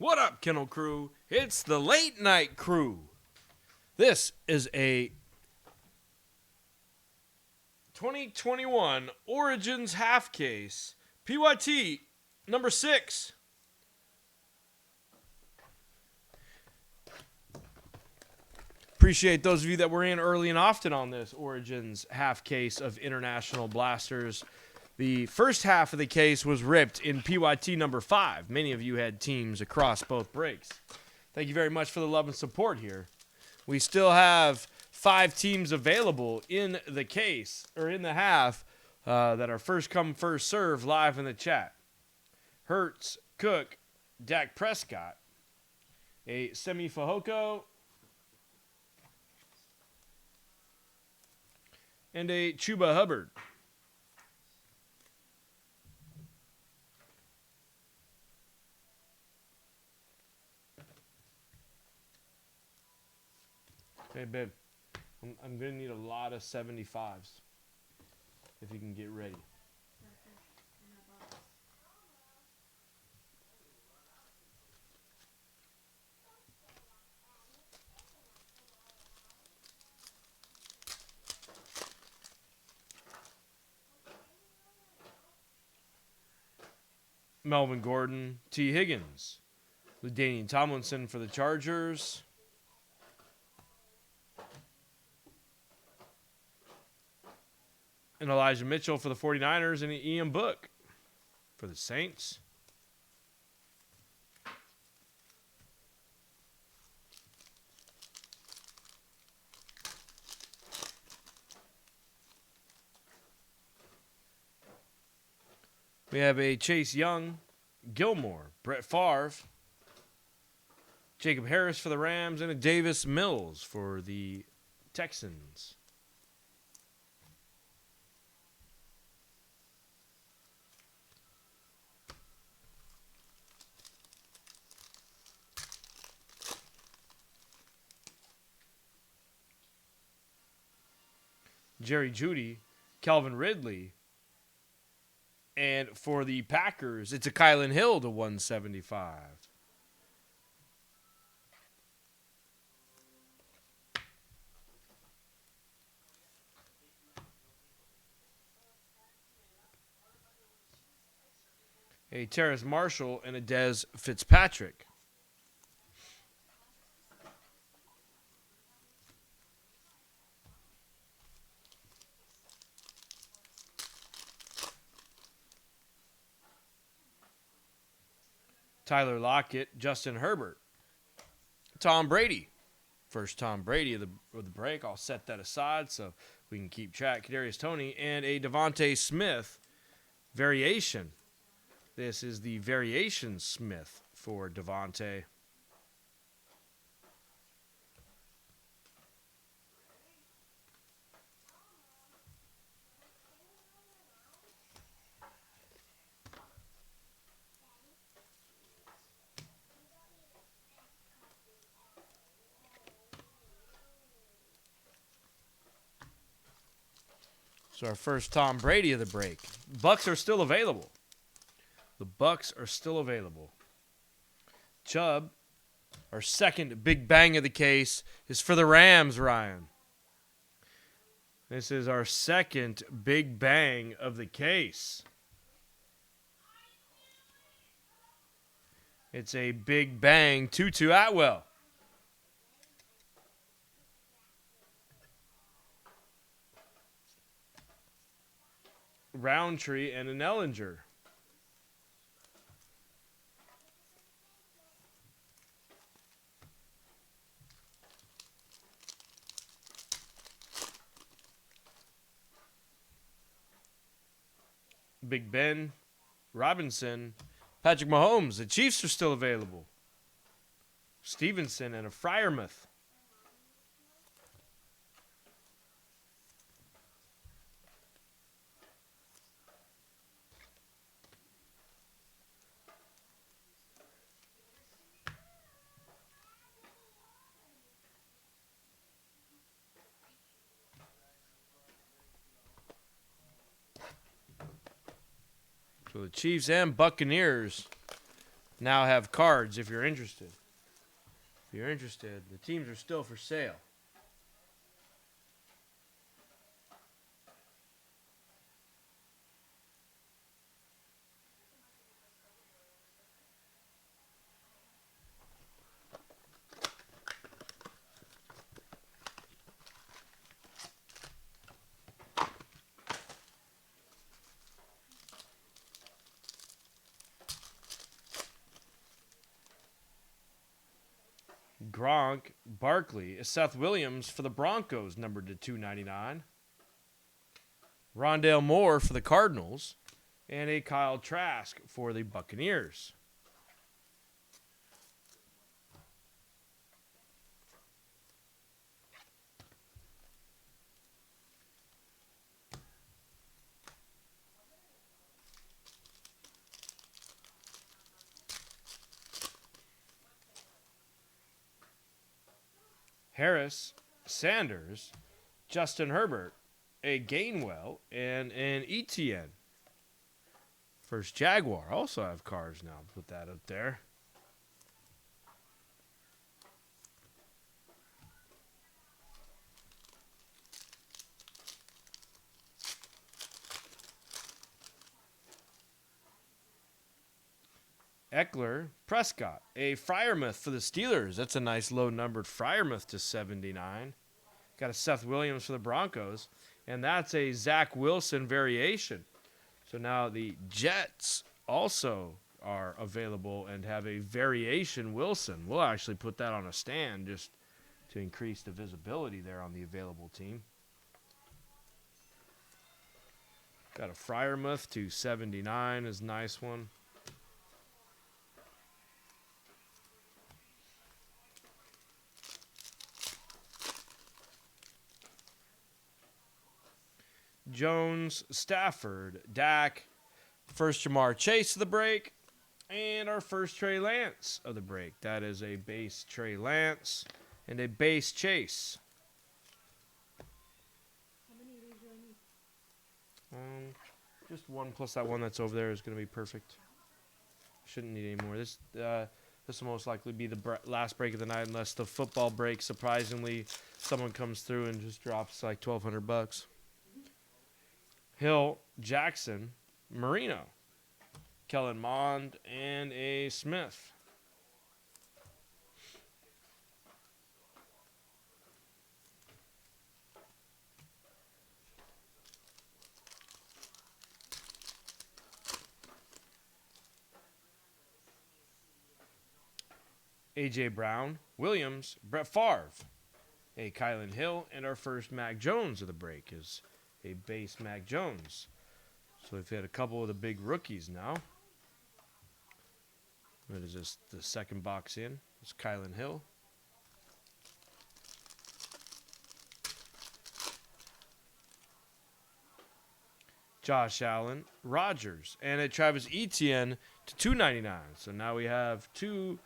What up, Kennel Crew? It's the Late Night Crew. This is a 2021 Origins half case, PYT number 6. Appreciate those of you that were in early and often on this Origins half case of International Blasters. The first half of the case was ripped in PYT number 5. Many of you had teams across both breaks. Thank you very much for the love and support here. We still have 5 teams available in the case, or in the half, that are first come, first serve live in the chat. Hertz, Cook, Dak Prescott, a Semi Fehoko, and a Chuba Hubbard. Hey, babe, I'm going to need a lot of 75s if you can get ready. Melvin Gordon, T. Higgins, LaDainian Tomlinson for the Chargers. And Elijah Mitchell for the 49ers, and Ian Book for the Saints. We have a Chase Young, Gilmore, Brett Favre, Jacob Harris for the Rams, and a Davis Mills for the Texans. Jerry Jeudy, Calvin Ridley, and for the Packers, it's a Kylan Hill to 175. A Terrace Marshall and a Dez Fitzpatrick. Tyler Lockett, Justin Herbert, Tom Brady. First Tom Brady of the break. I'll set that aside so we can keep track. Kadarius Toney and a Devontae Smith variation. This is the variation Smith for Devontae. So our first Tom Brady of the break. Bucks are still available. The Bucks are still available. Chubb, our second big bang of the case, is for the Rams, Ryan. This is our second big bang of the case. It's a big bang Tutu Atwell. Roundtree and an Ellinger. Big Ben, Robinson, Patrick Mahomes. The Chiefs are still available. Stevenson and a Freiermuth. So the Chiefs and Buccaneers now have cards if you're interested. If you're interested, the teams are still for sale. Gronk, Barkley, Seth Williams for the Broncos, numbered to 299. Rondale Moore for the Cardinals, and a Kyle Trask for the Buccaneers. Harris, Sanders, Justin Herbert, a Gainwell, and an Etienne. First Jaguar. Also have cars now. Put that up there. Eckler, Prescott, a Freiermuth for the Steelers. That's a nice low-numbered Freiermuth to 79. Got a Seth Williams for the Broncos, and that's a Zach Wilson variation. So now the Jets also are available and have a variation Wilson. We'll actually put that on a stand just to increase the visibility there on the available team. Got a Freiermuth to 79 is a nice one. Jones, Stafford, Dak, first Jamar Chase of the break, and our first Trey Lance of the break. That is a base Trey Lance and a base Chase. How many of these do I need? Just one plus that one that's over there is going to be perfect. Shouldn't need any more. This will most likely be the last break of the night unless the football break, surprisingly, someone comes through and just drops like $1,200. Hill, Jackson, Marino, Kellen Mond, and a Smith. A.J. Brown, Williams, Brett Favre, a Kylan Hill, and our first Mac Jones of the break is a base Mac Jones. So we've had a couple of the big rookies now. What is this? The second box in. It's Kylan Hill. Josh Allen, Rodgers, and a Travis Etienne to 299. So now we have two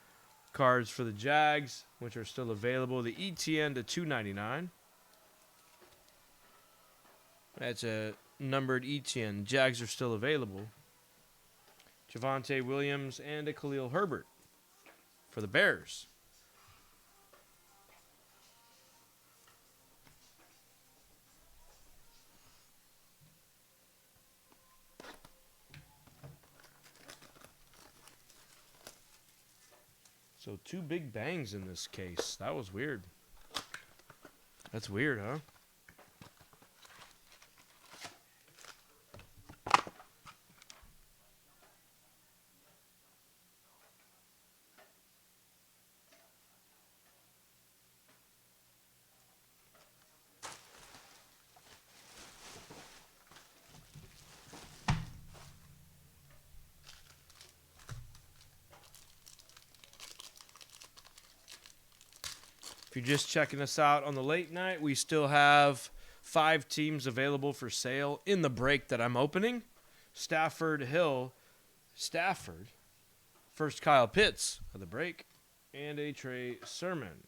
cards for the Jags, which are still available. The Etienne to 299. That's a numbered Etienne. Jags are still available. Javonte Williams and a Khalil Herbert for the Bears. So two big bangs in this case. That was weird. That's weird, huh? If you're just checking us out on the late night, we still have 5 teams available for sale in the break that I'm opening. Stafford, Hill, Stafford, first Kyle Pitts of the break, and a Trey Sermon.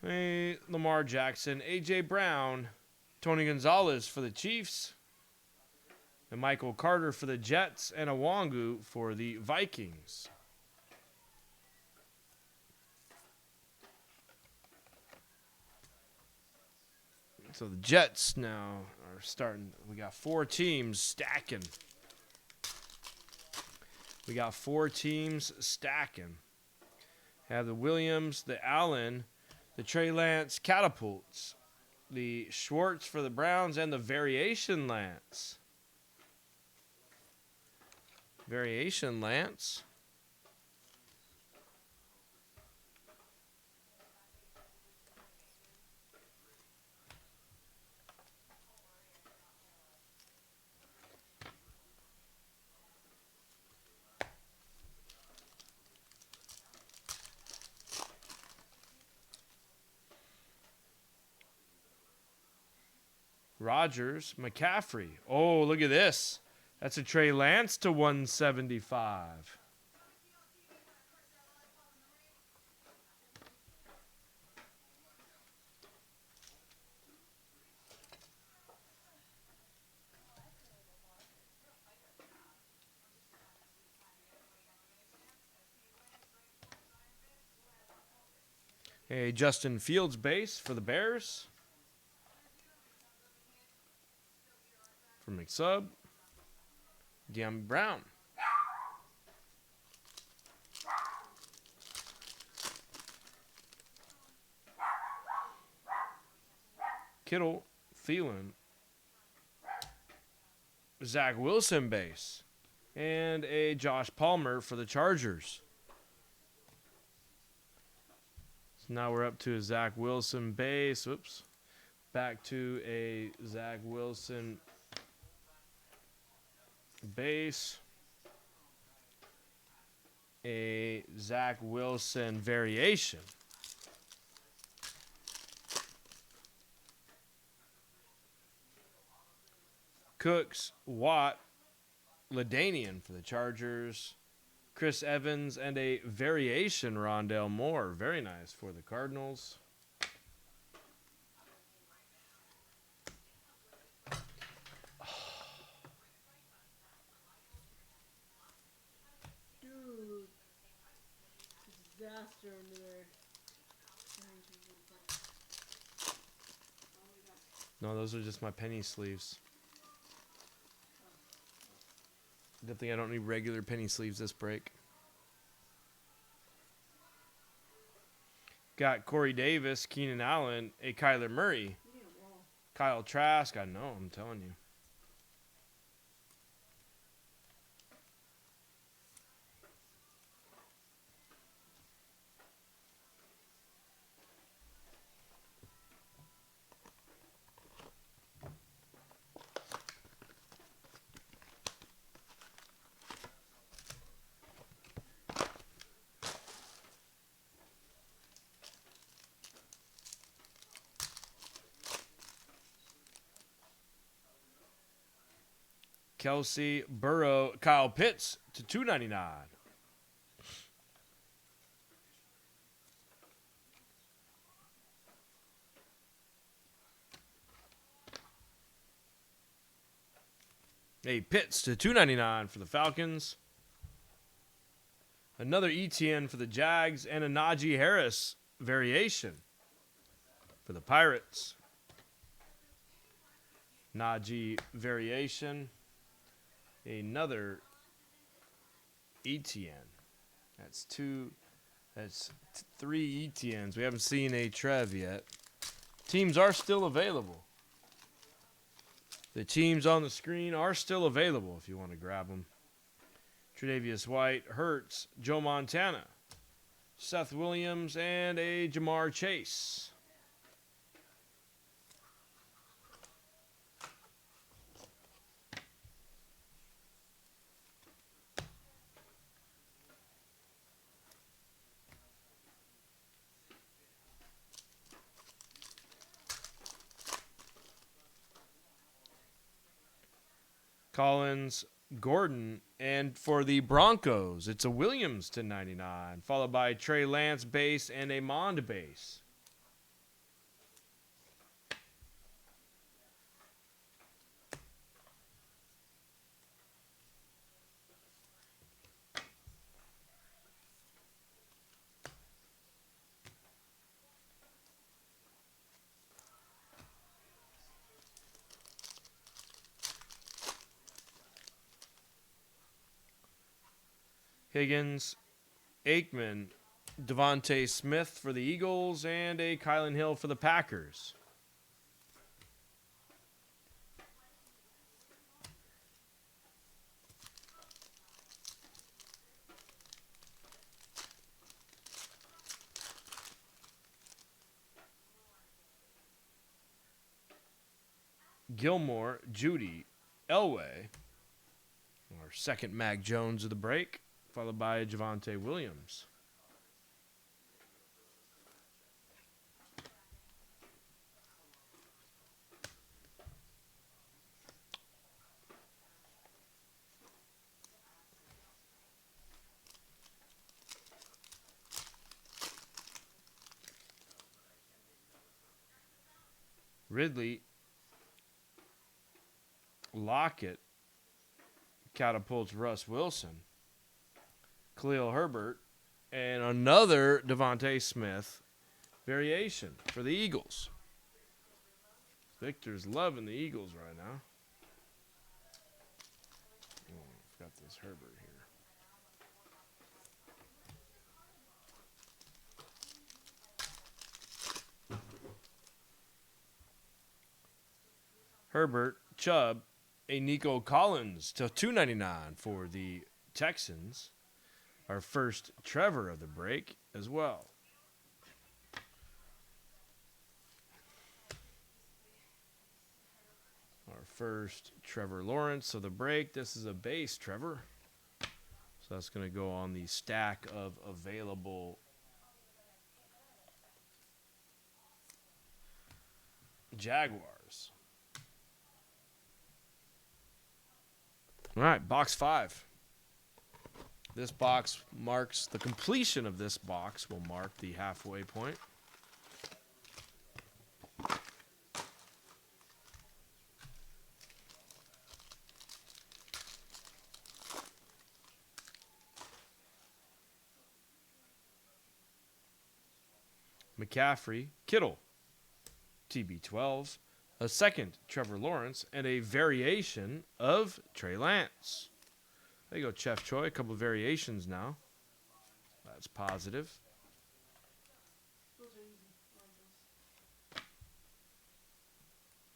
A Lamar Jackson, A.J. Brown, Tony Gonzalez for the Chiefs, and Michael Carter for the Jets, and Owangu for the Vikings. So the Jets now are starting. We got 4 teams stacking. Have the Williams, the Allen, the Trey Lance catapults, the Schwartz for the Browns, and the Variation Lance. Rodgers, McCaffrey. Oh, look at this. That's a Trey Lance to 175. A Justin Fields base for the Bears. From McSub. De'Ami Brown. Kittle, Thielen. Zach Wilson base. And a Josh Palmer for the Chargers. So now we're up to a Zach Wilson base. Oops. Back to a Zach Wilson base. A Zach Wilson variation. Cooks, Watt, LaDainian for the Chargers. Chris Evans, and a variation Rondale Moore. Very nice for the Cardinals. Dude. Disaster under there. No, those are just my penny sleeves. Good thing I don't need regular penny sleeves this break. Got Corey Davis, Keenan Allen, a Kyler Murray, Kyle Trask. I know, I'm telling you. Kelsey, Burrow, Kyle Pitts to 299. A Pitts to 299 for the Falcons. Another ETN for the Jags, and a Najee Harris variation for the Pirates. Najee variation. Another ETN. That's 3 ETNs. We haven't seen a Trev yet. Teams are still available. The teams on the screen are still available if you want to grab them. Tre'Davious White, Hurts, Joe Montana, Seth Williams, and a Jamar Chase. Collins, Gordon, and for the Broncos, it's a Williams to 99, followed by Trey Lance base and a Mond base. Higgins, Aikman, Devontae Smith for the Eagles, and a Kylan Hill for the Packers. Gilmore, Judy, Elway, our second Mac Jones of the break, followed by Javonte Williams. Ridley, Lockett, catapults Russ Wilson, Khalil Herbert, and another Devontae Smith variation for the Eagles. Victor's loving the Eagles right now. Oh, I've got this Herbert here. Herbert, Chubb, a Nico Collins to $2.99 for the Texans. Our first Trevor of the break as well. Our first Trevor Lawrence of the break. This is a base, Trevor. So that's going to go on the stack of available Jaguars. All right, box 5. This box marks the completion of this box will mark the halfway point. McCaffrey, Kittle, TB12, a second Trevor Lawrence, and a variation of Trey Lance. There you go, Chef Choi. A couple of variations now. That's positive. Those are easy.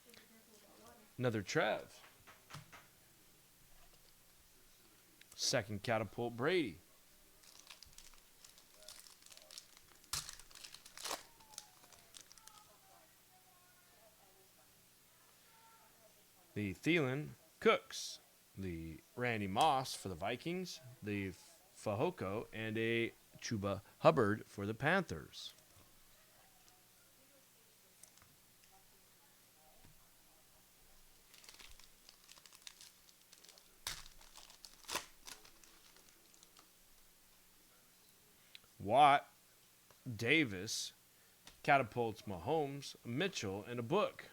Be careful about water. Another Trev. Second catapult, Brady. The Thielen, Cooks, the Randy Moss for the Vikings, the Fahoko, and a Chuba Hubbard for the Panthers. Watt, Davis, catapults Mahomes, Mitchell, and a book.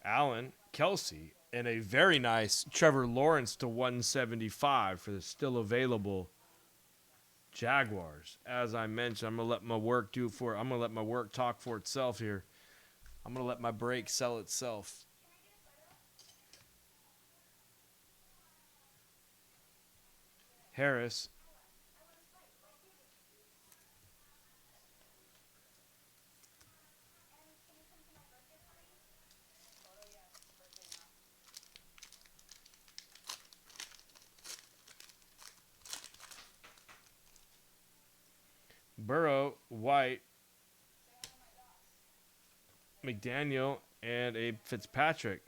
Allen, Kelsey, and a very nice Trevor Lawrence to 175 for the still available Jaguars. As I mentioned, I'm gonna let my work talk for itself here. I'm gonna let my break sell itself. Harris, Burrow, White, McDaniel, and a Fitzpatrick.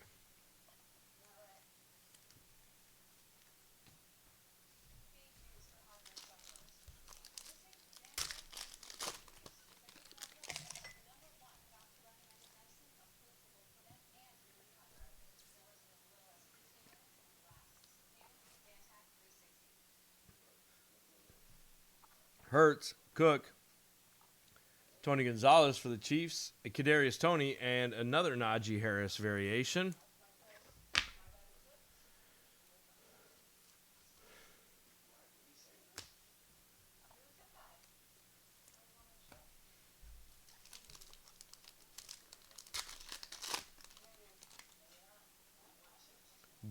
Hurts, Cook, Tony Gonzalez for the Chiefs, a Kadarius Toney, and another Najee Harris variation.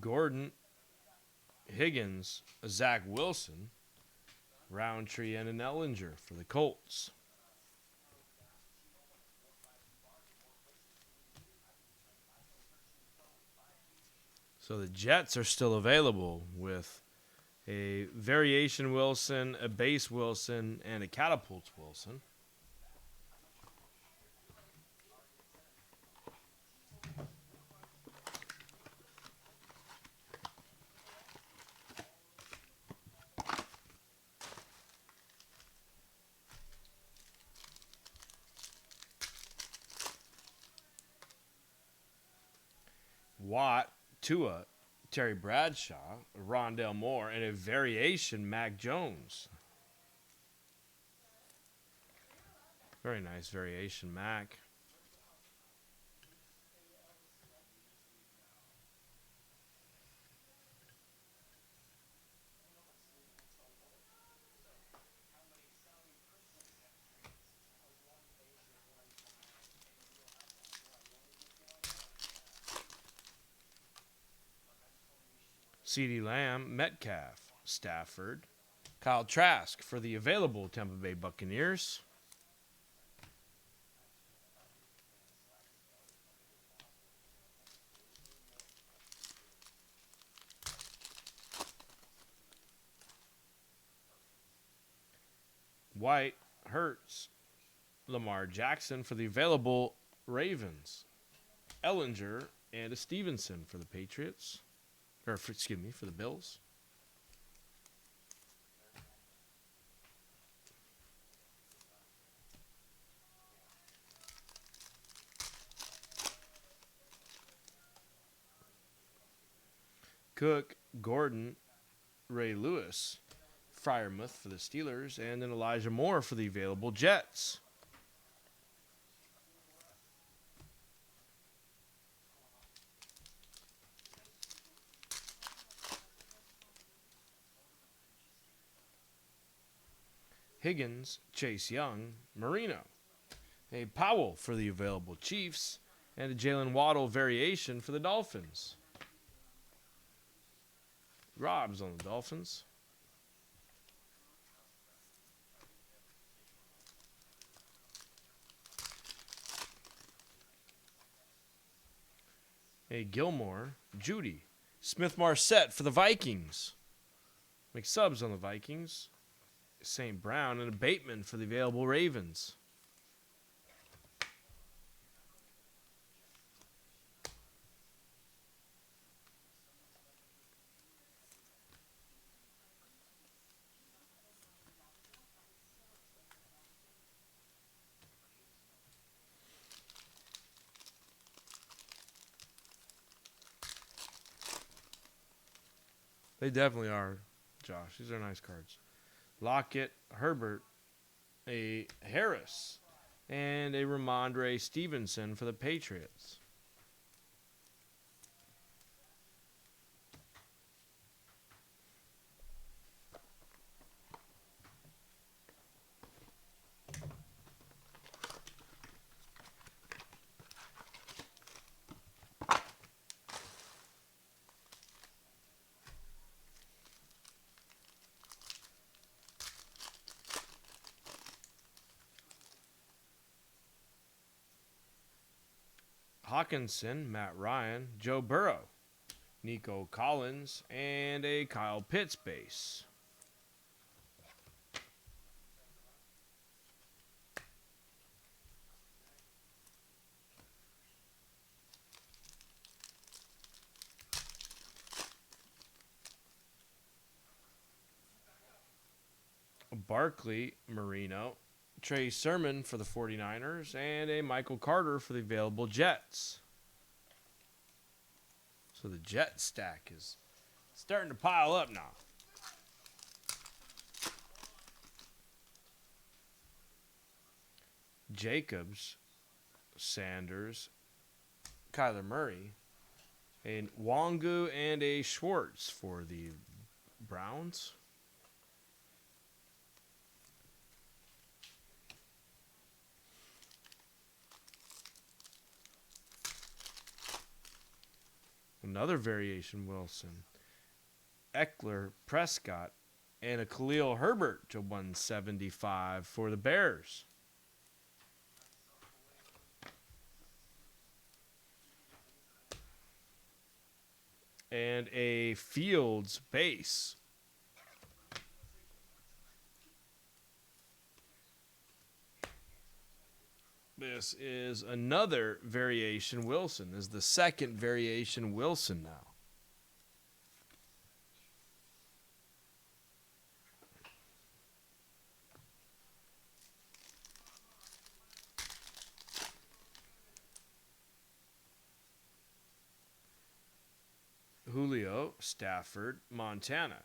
Gordon, Higgins, a Zach Wilson, Roundtree, and an Ellinger for the Colts. So the Jets are still available with a variation Wilson, a base Wilson, and a catapult Wilson. Watt, Tua, Terry Bradshaw, Rondell Moore, and a variation Mac Jones. Very nice variation Mac. CeeDee Lamb, Metcalf, Stafford, Kyle Trask for the available Tampa Bay Buccaneers. White, Hurts, Lamar Jackson for the available Ravens. Ellinger and a Stevenson for the Patriots. For the Bills. Cook, Gordon, Ray Lewis, Freiermuth for the Steelers, and then Elijah Moore for the available Jets. Higgins, Chase Young, Marino. A Powell for the available Chiefs, and a Jalen Waddle variation for the Dolphins. Rob's on the Dolphins. A Gilmore, Judy, Smith Marset for the Vikings. McSubs on the Vikings. St. Brown and a Bateman for the available Ravens. They definitely are, Josh. These are nice cards. Lockett, Herbert, a Harris, and a Ramondre Stevenson for the Patriots. Hawkinson, Matt Ryan, Joe Burrow, Nico Collins, and a Kyle Pitts base. Barkley, Marino, Trey Sermon for the 49ers, and a Michael Carter for the available Jets. So the Jet stack is starting to pile up now. Jacobs, Sanders, Kyler Murray, a Wangu, and a Schwartz for the Browns. Another variation Wilson. Eckler, Prescott, and a Khalil Herbert to 175 for the Bears. And a Fields base. This is another variation Wilson. This is the second variation Wilson now. Julio, Stafford, Montana.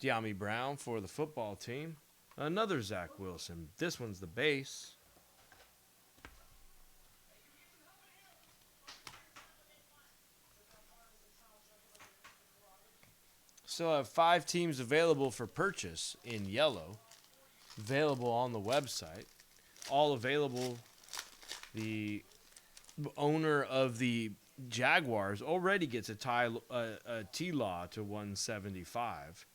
De'Ami Brown for the football team. Another Zach Wilson. This one's the base. Still have 5 teams available for purchase in yellow. Available on the website. All available. The owner of the Jaguars already gets a T-Law to 175.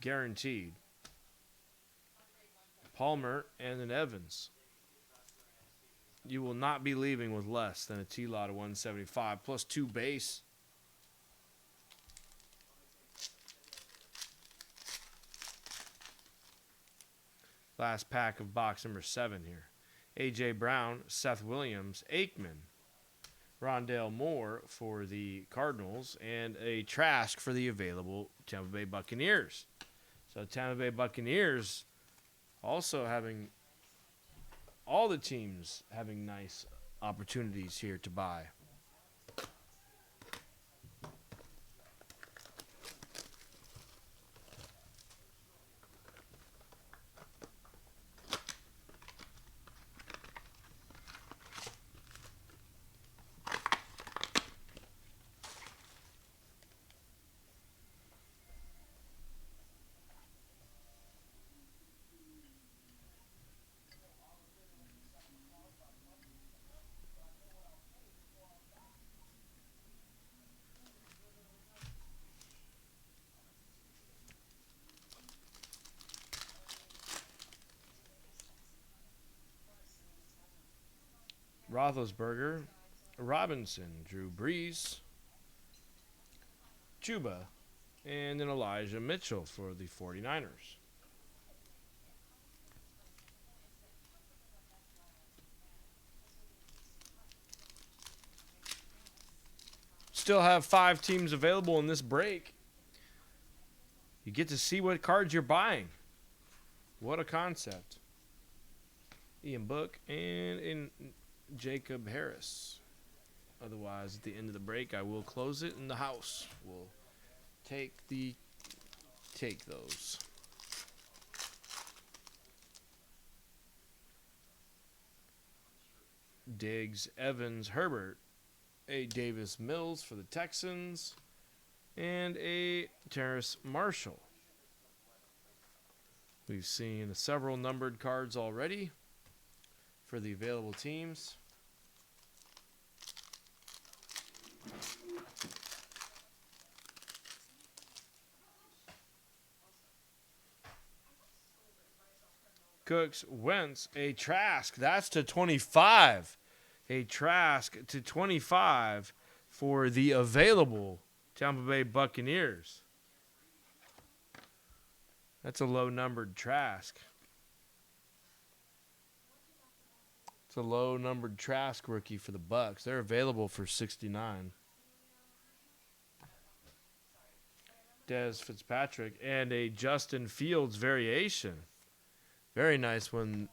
Guaranteed. Palmer and an Evans. You will not be leaving with less than a T-Law to 175 plus 2 base. Last pack of box number 7 here. A.J. Brown, Seth Williams, Aikman, Rondale Moore for the Cardinals, and a Trask for the available Tampa Bay Buccaneers. So Tampa Bay Buccaneers also having all the teams having nice opportunities here to buy. Roethlisberger, Robinson, Drew Brees, Chuba, and then Elijah Mitchell for the 49ers. Still have 5 teams available in this break. You get to see what cards you're buying. What a concept. Ian Book and in Jacob Harris. Otherwise, at the end of the break, I will close it and the house will take those. Diggs, Evans, Herbert, a Davis Mills for the Texans, and a Terrace Marshall. We've seen several numbered cards already for the available teams. Cooks, Wentz, a Trask. That's to 25. A Trask to 25 for the available Tampa Bay Buccaneers. That's a low-numbered Trask. It's a low-numbered Trask rookie for the Bucs. They're available for 69. Dez Fitzpatrick and a Justin Fields variation. Very nice one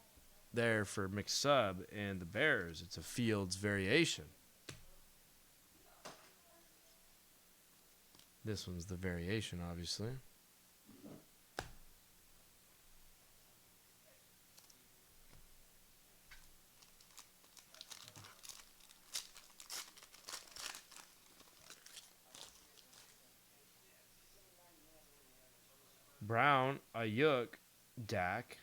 there for McSub and the Bears. It's a Fields variation. This one's the variation, obviously. Brown, Ayuk, Dak,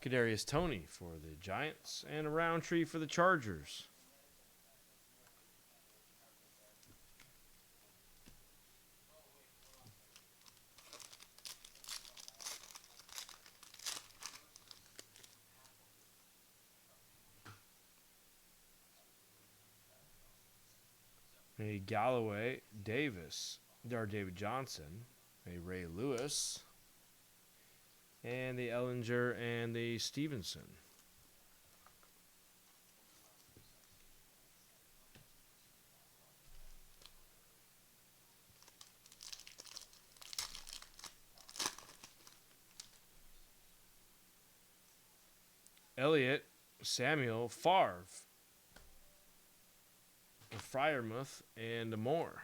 Kadarius Toney for the Giants, and a Roundtree for the Chargers. a Galloway Davis, or David Johnson, a Ray Lewis, and the Ellinger and the Stevenson. Elliott, Samuel, Favre, Fryermuth, and Moore.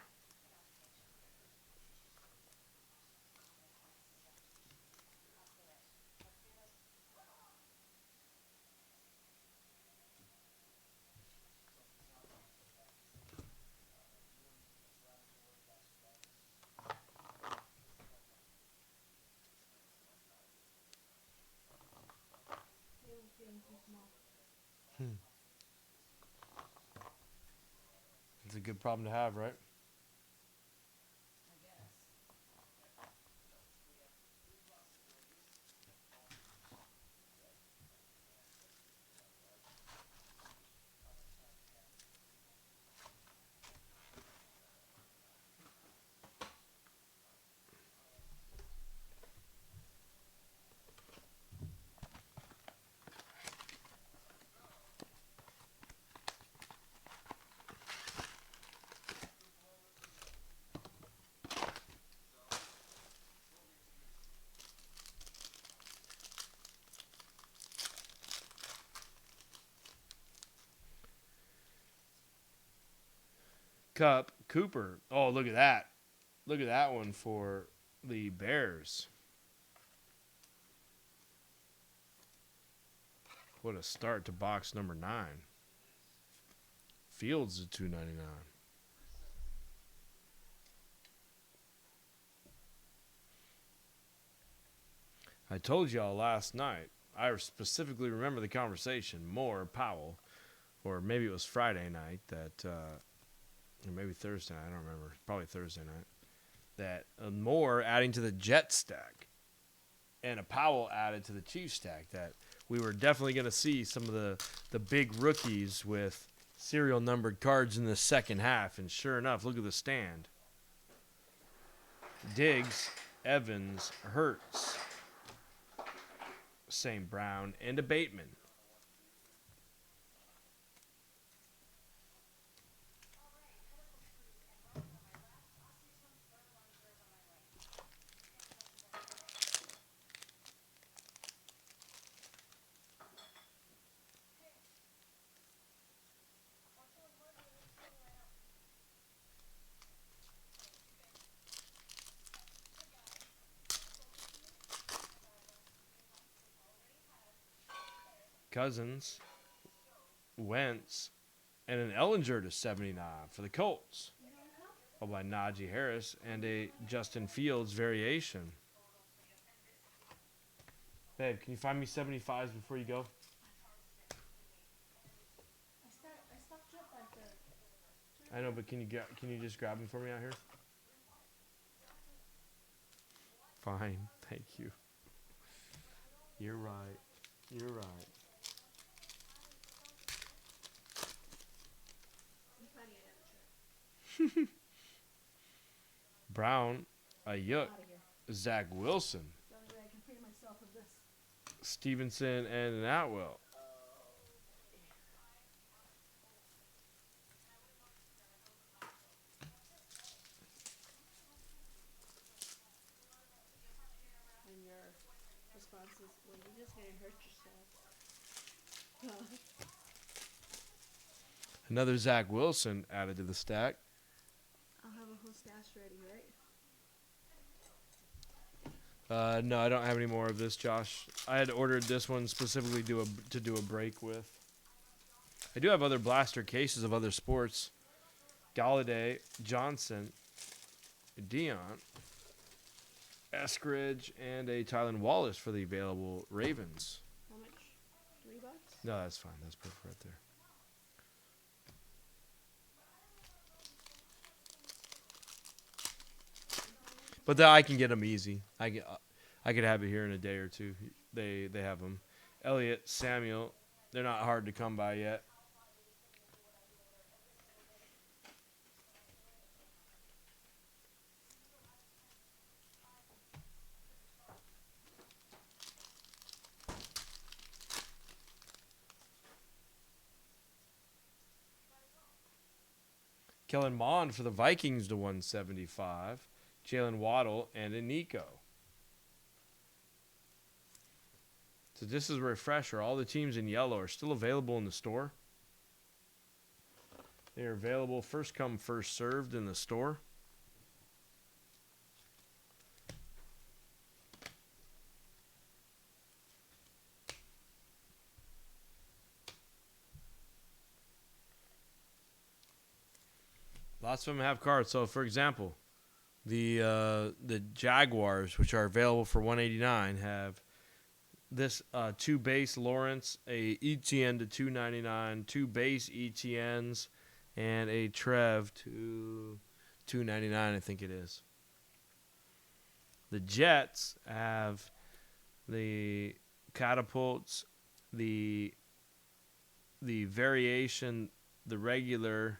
They were feeling too small. It's a good problem to have, right? Cup, Cooper. Oh, look at that. Look at that one for the Bears. What a start to box number 9. Fields at $2.99. I told y'all last night. I specifically remember the conversation. Moore, Powell, or maybe it was Friday night that, or maybe Thursday night. I don't remember. Probably Thursday night. That Moore adding to the Jet stack, and a Powell added to the Chiefs stack. That we were definitely going to see some of the big rookies with serial numbered cards in the second half. And sure enough, look at the stand. Diggs, Evans, Hurts, St. Brown, and a Bateman. Cousins, Wentz, and an Ellinger to 79 for the Colts. Followed by Najee Harris and a Justin Fields variation. Babe, can you find me 75s before you go? I stopped Jet back there. I know, but can you just grab them for me out here? Fine, thank you. You're right. You're right. I'm finding another trip. Brown, Ayuk, Out of here. Zach Wilson, The only way I can free myself of this. Stevenson, and an Atwell. And your response is, well, you're just going to hurt yourself. Another Zach Wilson added to the stack. I'll have a whole stash ready, right? No, I don't have any more of this, Josh. I had ordered this one specifically to do a break with. I do have other blaster cases of other sports. Galladay, Johnson, Dion, Eskridge, and a Tylan Wallace for the available Ravens. How much? $3? No, that's fine. That's perfect right there. But I can get them easy. I could have it here in a day or two. They have them. Elliott, Samuel, they're not hard to come by yet. Kellen Mond for the Vikings to 175. Jalen Waddle and a Nico. So this is a refresher. All the teams in yellow are still available in the store. They are available first come, first served in the store. Lots of them have cards. So, for example, the Jaguars, which are available for $189, have this 2 base Lawrence, a ETN to $299, 2 base ETNs, and a Trev to $299, I think it is. The Jets have the catapults, the variation, the regular,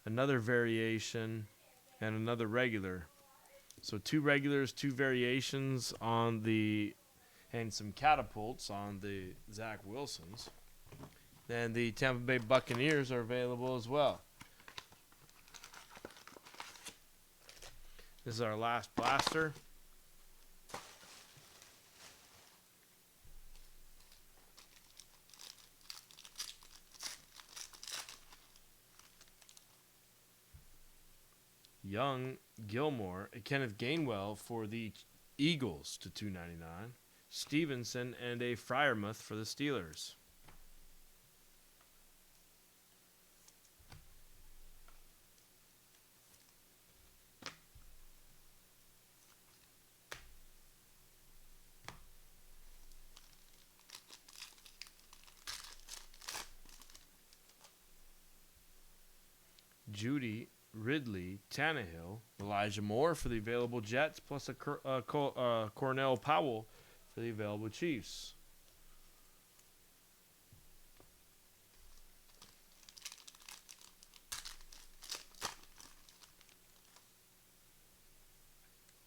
another variation, and another regular. So 2 regulars, 2 variations on the, and some catapults on the Zach Wilsons. Then the Tampa Bay Buccaneers are available as well. This is our last blaster. Young, Gilmore, Kenneth Gainwell for the Eagles to $299. Stevenson and a Freiermuth for the Steelers. Judy, Ridley, Tannehill, Elijah Moore for the available Jets, plus a Cornell Powell for the available Chiefs.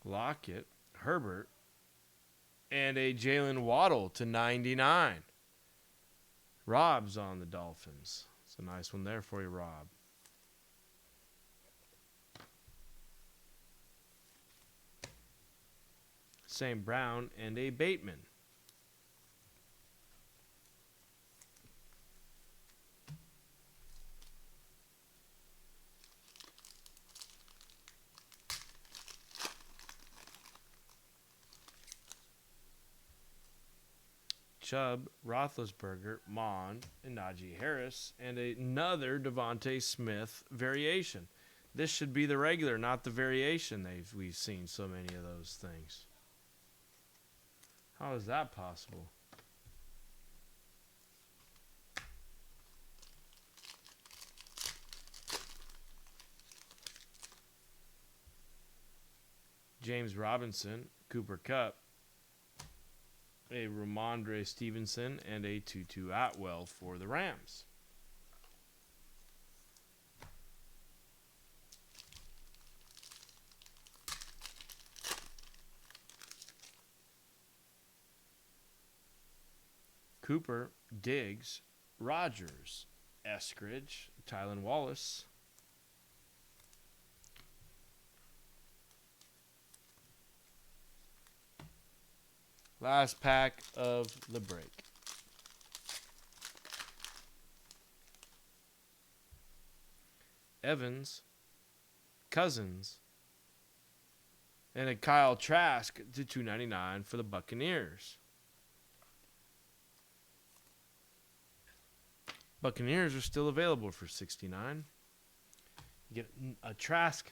Lockett, Herbert, and a Jalen Waddle to 99. Rob's on the Dolphins. It's a nice one there for you, Rob. St. Brown and a Bateman. Chubb, Roethlisberger, Mond, and Najee Harris, and another Devontae Smith variation. This should be the regular, not the variation. We've seen so many of those things. How is that possible? James Robinson, Cooper Kupp, a Ramondre Stevenson, and a Tutu Atwell for the Rams. Cooper, Diggs, Rogers, Eskridge, Tylan Wallace. Last pack of the break. Evans, Cousins, and a Kyle Trask to $299 for the Buccaneers. Buccaneers are still available for $69. You get a Trask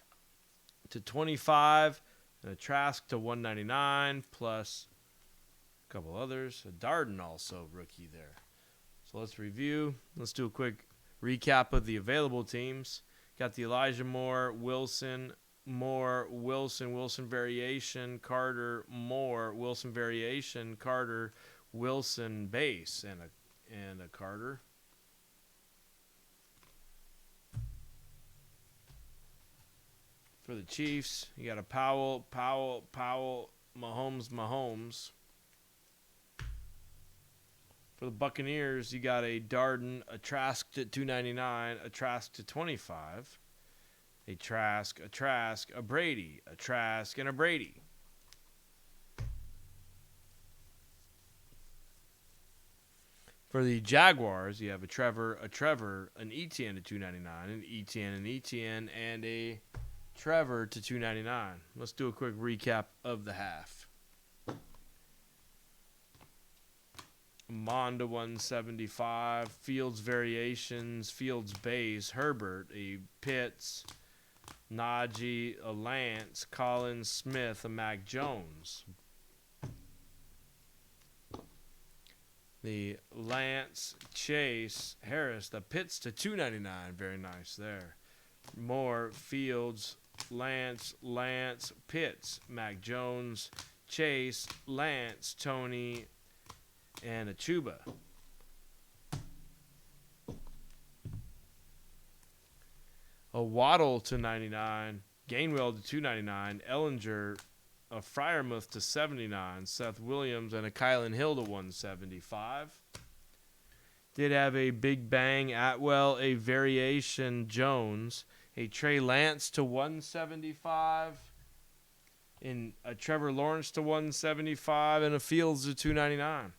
to $25 and a Trask to $199 plus a couple others. A Darden also rookie there. So let's review. Let's do a quick recap of the available teams. Got the Elijah Moore, Wilson, Wilson variation, Carter, Moore, Wilson variation, Carter, Wilson base, and a Carter. For the Chiefs, you got a Powell, Mahomes. For the Buccaneers, you got a Darden, a Trask to $299, a Trask to $25. a Trask, a Brady, a Trask, and a Brady. For the Jaguars, you have a Trevor, an ETN to 299, an ETN, and a Trevor to 299. Let's do a quick recap of the half. Mond to 175, Fields variations, Fields base, Herbert, a Pitts, Najee, a Lance, Collins, Smith, a Mac Jones. The Lance, Chase, Harris, the Pitts to 299, very nice there. Moore, Fields, Lance, Pitts, Mac Jones, Chase, Lance, Tony, and a Chuba. A Waddle to 99, Gainwell to 299, Ellinger, a Freiermuth to 79, Seth Williams, and a Kylan Hill to 175. Did have a Big Bang Atwell, a Variation Jones, a Trey Lance to 175, and a Trevor Lawrence to 175, and a Fields to 299.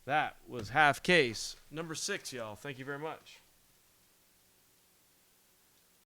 That was half case number 6, y'all. Thank you very much.